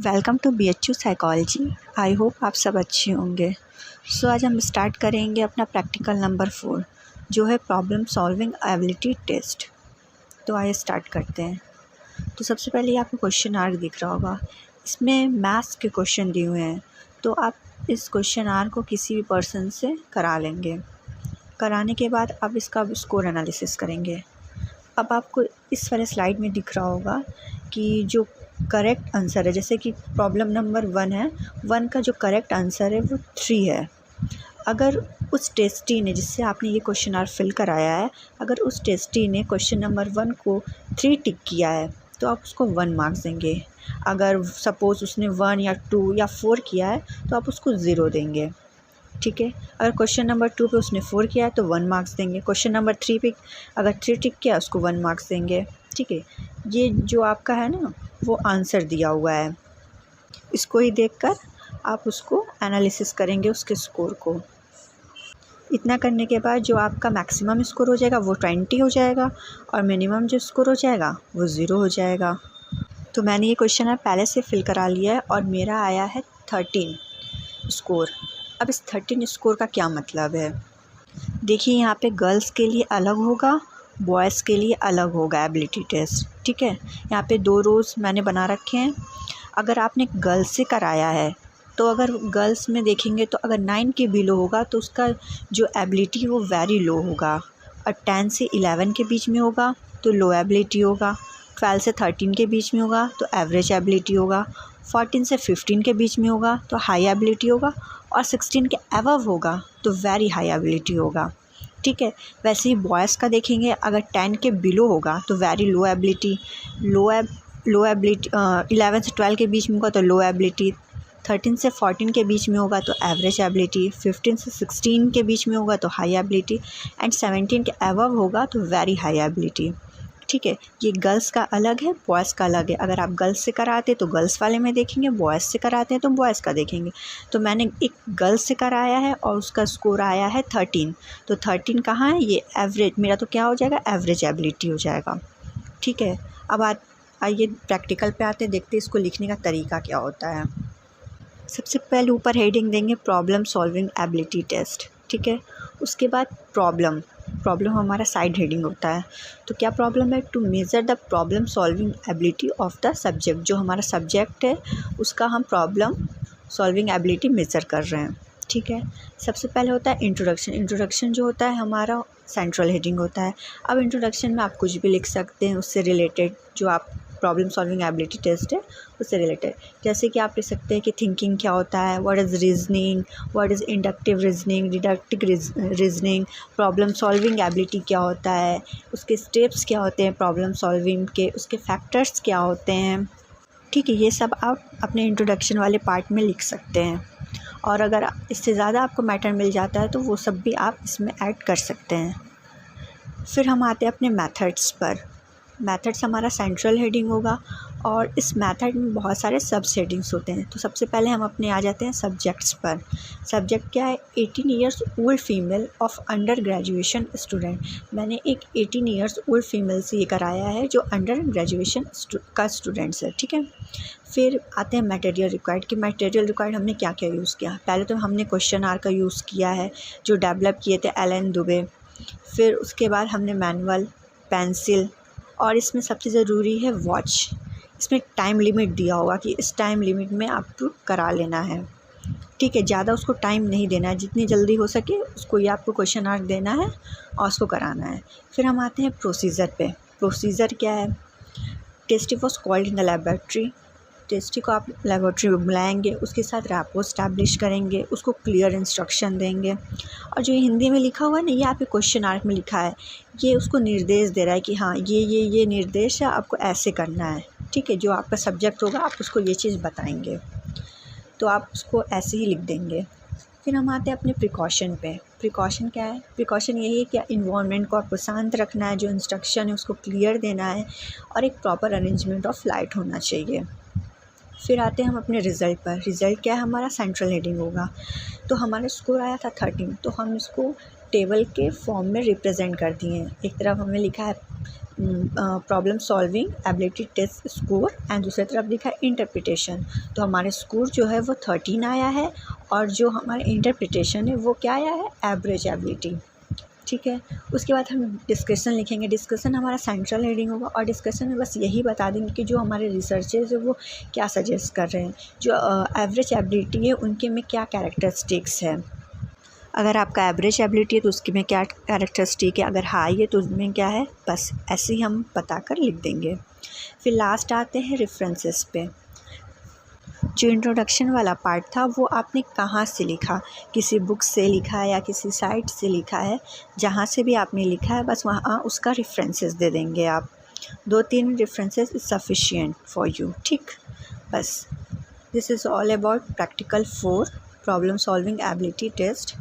Welcome to BHU psychology. I hope आप सब अच्छे होंगे। आज हम स्टार्ट करेंगे अपना प्रैक्टिकल नंबर 4 जो है प्रॉब्लम सॉल्विंग एबिलिटी टेस्ट। तो आइए स्टार्ट करते हैं। तो सबसे पहले आपको क्वेश्चन आर्क दिख रहा होगा, इसमें मैथ्स के क्वेश्चन दिए हुए हैं। तो आप इस क्वेश्चन आर्क को किसी भी पर्सन से करा लेंगे। कराने के बाद आप इसका स्कोर एनालिसिस करेंगे। अब आपको इस वाले स्लाइड में दिख रहा होगा कि जो करेक्ट आंसर है, जैसे कि प्रॉब्लम नंबर 1 है, 1 का जो करेक्ट आंसर है वो 3 है। अगर उस टेस्टी ने, जिससे आपने ये क्वेश्चन आर फिल कराया है, अगर उस टेस्टी ने क्वेश्चन नंबर 1 को 3 टिक किया है तो आप उसको 1 मार्क्स देंगे। अगर सपोज़ उसने 1 या 2 या 4 किया है तो आप उसको 0 देंगे। ठीक है। अगर क्वेश्चन नंबर 2 पे उसने 4 किया है तो 1 मार्क्स देंगे। क्वेश्चन नंबर 3 पे अगर 3 टिक किया उसको 1 मार्क्स देंगे। ठीक है। ये जो आपका है ना, वो आंसर दिया हुआ है। इसको ही देखकर आप उसको एनालिसिस करेंगे, उसके स्कोर को। इतना करने के बाद जो आपका मैक्सिमम स्कोर हो जाएगा वो 20 हो जाएगा और मिनिमम जो स्कोर हो जाएगा वो 0 हो जाएगा। तो मैंने ये क्वेश्चन पहले से फिल करा लिया है और मेरा आया है 13 स्कोर। अब इस 13 स्कोर का क्या मतलब है, देखिए यहाँ पे गर्ल्स के लिए अलग होगा, बॉयज़ के लिए अलग होगा एबिलिटी टेस्ट। ठीक है। यहाँ पे 2 रोज़ मैंने बना रखे हैं। अगर आपने गर्ल्स से कराया है तो अगर गर्ल्स में देखेंगे तो अगर 9 के बिलो होगा तो उसका जो एबिलिटी वो वेरी लो होगा, और 10 से 11 के बीच में होगा तो लो एबिलिटी होगा, 12 से 13 के बीच में होगा तो एवरेज एबिलिटी होगा, 14 से 15 के बीच में होगा तो हाई एबिलिटी होगा, और 16 के अबव होगा तो वेरी हाई एबिलिटी होगा। ठीक है। वैसे ही बॉयज़ का देखेंगे, अगर 10 के बिलो होगा तो वेरी लो एबिलिटी, लो एबिलिटी 11 से 12 के बीच में होगा तो लो एबिलिटी, 13 से 14 के बीच में होगा तो एवरेज एबिलिटी, 15 से 16 के बीच में होगा तो हाई एबिलिटी, एंड 17 के अबव होगा तो वेरी हाई एबिलिटी। ठीक है। ये गर्ल्स का अलग है, बॉयज़ का अलग है। अगर आप गर्ल्स से कराते तो गर्ल्स वाले में देखेंगे, बॉयज़ से कराते हैं तो बॉयज़ का देखेंगे। तो मैंने एक गर्ल्स से कराया है और उसका स्कोर आया है 13। तो 13 कहाँ है, ये एवरेज, मेरा तो क्या हो जाएगा, एवरेज एबिलिटी हो जाएगा। ठीक है। अब आइए प्रैक्टिकल पे आते हैं, देखते हैं इसको लिखने का तरीका क्या होता है। सबसे पहले ऊपर हेडिंग देंगे प्रॉब्लम सॉल्विंग एबिलिटी टेस्ट। ठीक है। उसके बाद प्रॉब्लम हमारा साइड हेडिंग होता है। तो क्या प्रॉब्लम है, to measure the problem solving ability of the subject. जो हमारा सब्जेक्ट है उसका हम प्रॉब्लम सॉल्विंग एबिलिटी मेज़र कर रहे हैं। ठीक है। सबसे पहले होता है इंट्रोडक्शन। इंट्रोडक्शन जो होता है हमारा सेंट्रल हेडिंग होता है। अब इंट्रोडक्शन में आप कुछ भी लिख सकते हैं उससे रिलेटेड, जो आप प्रॉब्लम सॉल्विंग एबिलिटी टेस्ट है उससे रिलेटेड। जैसे कि आप लिख सकते हैं कि थिंकिंग क्या होता है, what is reasoning, what is inductive reasoning, deductive reasoning, problem solving ability क्या होता है, उसके स्टेप्स क्या होते हैं प्रॉब्लम सॉल्विंग के, उसके फैक्टर्स क्या होते हैं। ठीक है। ये सब आप अपने इंट्रोडक्शन वाले पार्ट में लिख सकते हैं, और अगर इससे ज़्यादा आपको मैटर मिल जाता है तो वो सब भी आप इसमें ऐड कर सकते हैं। फिर हम आते हैं अपने मेथड्स पर। मेथड्स हमारा सेंट्रल हेडिंग होगा और इस मेथड में बहुत सारे सब हेडिंग्स होते हैं। तो सबसे पहले हम अपने आ जाते हैं सब्जेक्ट्स पर। सब्जेक्ट क्या है, 18 years old female of under graduation student. मैंने एक 18 ईयर्स ओल्ड फीमेल से ये कराया है जो अंडर ग्रेजुएशन का स्टूडेंट्स है। ठीक है। फिर आते हैं मटेरियल रिक्वायर्ड, कि मटेरियल रिक्वायर्ड हमने क्या क्या यूज़ किया। पहले तो हमने क्वेश्चन आर का यूज़ किया है जो डेवलप किए थे एलन दुबे। फिर उसके बाद हमने मैनुअल, पेंसिल, और इसमें सबसे ज़रूरी है वॉच। इसमें टाइम लिमिट दिया होगा कि इस टाइम लिमिट में आपको करा लेना है। ठीक है। ज़्यादा उसको टाइम नहीं देना है, जितनी जल्दी हो सके उसको ये आपको क्वेश्चन आर्क देना है और उसको कराना है। फिर हम आते हैं प्रोसीजर पे। प्रोसीजर क्या है, tasty was called in the laboratory. Tasty को आप लेबोरेटरी में बुलाएंगे, उसके साथ रैपो इस्टेब्लिश करेंगे, उसको क्लियर इंस्ट्रक्शन देंगे। और जो ये हिंदी में लिखा हुआ है ना, ये आपके क्वेश्चन आर्क में लिखा है, ये उसको निर्देश दे रहा है कि हाँ ये निर्देश है, आपको ऐसे करना है। ठीक है। जो आपका सब्जेक्ट होगा आप उसको ये चीज़ बताएंगे तो आप उसको ऐसे ही लिख देंगे। फिर हम आते हैं अपने प्रिकॉशन पे। प्रिकॉशन क्या है, प्रिकॉशन यही है कि इन्वायरमेंट को आपको शांत रखना है, जो इंस्ट्रक्शन है उसको क्लियर देना है, और एक प्रॉपर अरेंजमेंट ऑफ लाइट होना चाहिए। फिर आते हैं हम अपने रिज़ल्ट पर। रिज़ल्ट क्या है, हमारा सेंट्रल हेडिंग होगा। तो हमारा स्कोर आया था 13, तो हम इसको टेबल के फॉर्म में रिप्रेजेंट कर दिए हैं। एक तरफ हमने लिखा है problem solving ability test score and दूसरी तरफ लिखा है इंटरप्रिटेशन। तो हमारे स्कोर जो है वो 13 आया है और जो हमारा इंटरप्रिटेशन है वो क्या आया है, एवरेज एबिलिटी। ठीक है, उसके बाद हम डिस्कशन लिखेंगे। डिस्कशन हमारा सेंट्रल हेडिंग होगा और डिस्कशन में बस यही बता देंगे कि जो हमारे रिसर्चर्स है वो क्या सजेस्ट कर रहे हैं, जो एवरेज एबिलिटी है उनके में क्या कैरेक्टरिस्टिक्स है। अगर आपका एवरेज एबिलिटी है तो उसके में क्या कैरेक्टरिस्टिक है, अगर हाई है तो उसमें क्या है, बस ऐसे ही हम बताकर लिख देंगे। फिर लास्ट आते हैं रेफरेंसेस पे। जो इंट्रोडक्शन वाला पार्ट था वो आपने कहाँ से लिखा, किसी बुक से लिखा है या किसी साइट से लिखा है, जहाँ से भी आपने लिखा है बस वहाँ उसका रेफरेंसेस दे देंगे आप। 2-3 references is sufficient for you. ठीक, बस this is all about practical 4 problem solving ability test.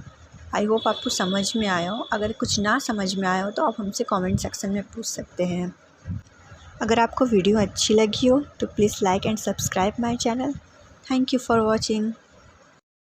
I hope आपको समझ में आया हो। अगर कुछ ना समझ में आया हो तो आप हमसे कमेंट सेक्शन में पूछ सकते हैं। अगर आपको वीडियो अच्छी लगी हो तो please like and subscribe my channel. Thank you for watching.